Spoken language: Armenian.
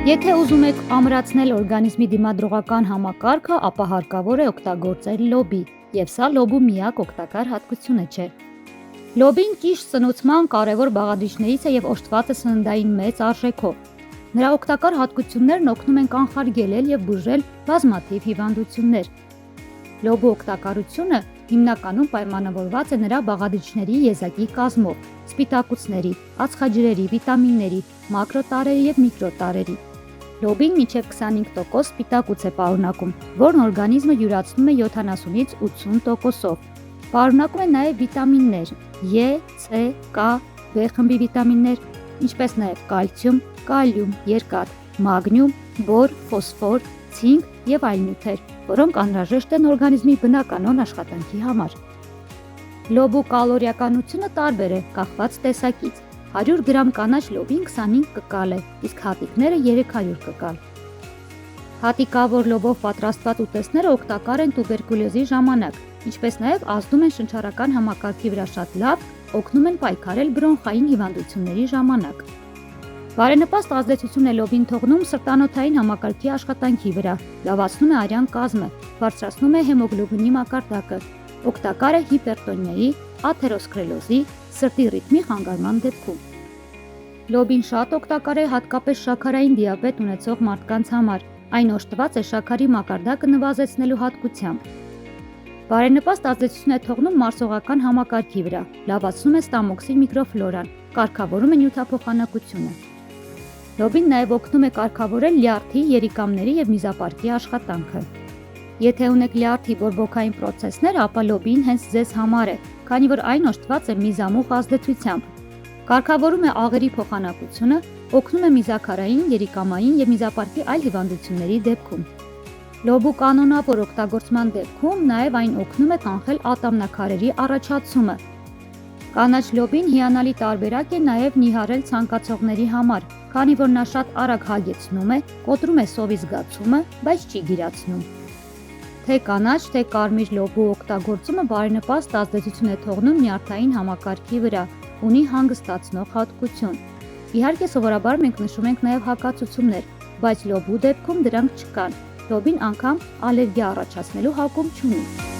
Եթե ուզում եք ամրացնել օրգանիզմի դիմադրողական համակարգը, ապա հարկավոր է օգտագործել լոբի, եւ սա լոբու միակ օգտակար հատկությունը չէ։ Լոբին ճիշտ սնուցման կարևոր բաղադրիչներից է եւ օժտված է սննդային մեծ արժեքով։ Նրա օգտակար հատկություններն օգնում են կանխարգելել եւ բուժել բազմաթիվ հիվանդություններ։ Լոբու օգտակարությունը հիմնականում պայմանավորված է նրա բաղադրիչների եզակի կազմով, սպիտակուցների, ածխաջրերի, վիտամինների, մակրոտարրերի եւ միկրոտարրերի։ Լոբին մինչև 25% սպիտակուց է պարունակում, որն օրգանիզմը յուրացնում է 70-ից 80%-ով։ Պարունակում է նաև վիտամիններ E, C, K, B խմբի վիտամիններ, ինչպես նաև կալցիում, կալիում, երկաթ, մագնիում, բոր, ֆոսֆոր, ցինկ եւ այլ նյութեր, որոնք անհրաժեշտ են օրգանիզմի բնականon աշխատանքի համար։ Լոբու կալորիականությունը տարբեր է, կախված տեսակից։ 100 գրամ կանաչ լոբին 25 կկալ է, իսկ հատիկները 300 կկալ։ Հատիկավոր լոբով պատրաստված ուտեստները օգտակար են տուբերկուլյոզի ժամանակ, ինչպես նաև ազդում են շնչառական համակարգի վրա շատ լավ, օգնում են պայքարել բրոնխային հիվանդությունների ժամանակ։ Բարենպաստ ազդեցություն է լոբին թողնում սրտանոթային համակարգի աշխատանքի վրա, լավացնում է արյան կազմը, բարձրացնում է հեմոգլոբինի մակարդակը, օգտակար է հիպերտոնիայի, աթերոսկլերոզի, սրտի ռիթմի խանգարման դեպքում։ Լոբին շատ օգտակար է հատկապես շաքարային դիաբետ ունեցող մարդկանց համար, այն օժտված է շաքարի մակարդակը նվազեցնելու հատկությամբ։ Բարենպաստ ազդեցություն է թողնում մարսողական համակարգի վրա, լավացնում է ստամոքսի միկրոֆլորան, կարգավորում է նյութափոխանակությունը։ Լոբին նաև օգնում է կարգավորել լյարդի, երիկամների եւ միզապարկի աշխատանքը։ Եթե ունեք լյարդի բորբոքային պրոցեսներ, ապա լոբին հենց ձեզ համար է, քանի որ այն օժտված է միզամուղ ազդեցությամբ։ Կարգավորում է աղերի փոխանակությունը, օգնում է միզաքարային, երիկամային եւ միզապարկի այլ հիվանդությունների դեպքում։ Լոբու կանոնավոր օգտագործման դեպքում նաև այն օգնում է կանխել ատամնաքարերի առաջացումը։ Կանաչ լոբին հիանալի տարբերակ է նաև նիհարել ցանկացողների համար, քանի որ նա շատ արագ հագեցնում է, կոտրում է սովի զգացումը, բայց չի գիրացնում։ Թե կանաչ, թե կարմիր լոբու օգտագործումը բարենպաստ ազդեցություն է թողնում նյարդային համակարգի վրա, ունի հանգստացնող հատկություն։ Իհարկե, սովորաբար մենք նշում ենք նաև հակացություններ, բայց լոբու դեպքում դրանք չկան։ Լոբին անգամ ալերգիա առաջացնելու հակում չունի։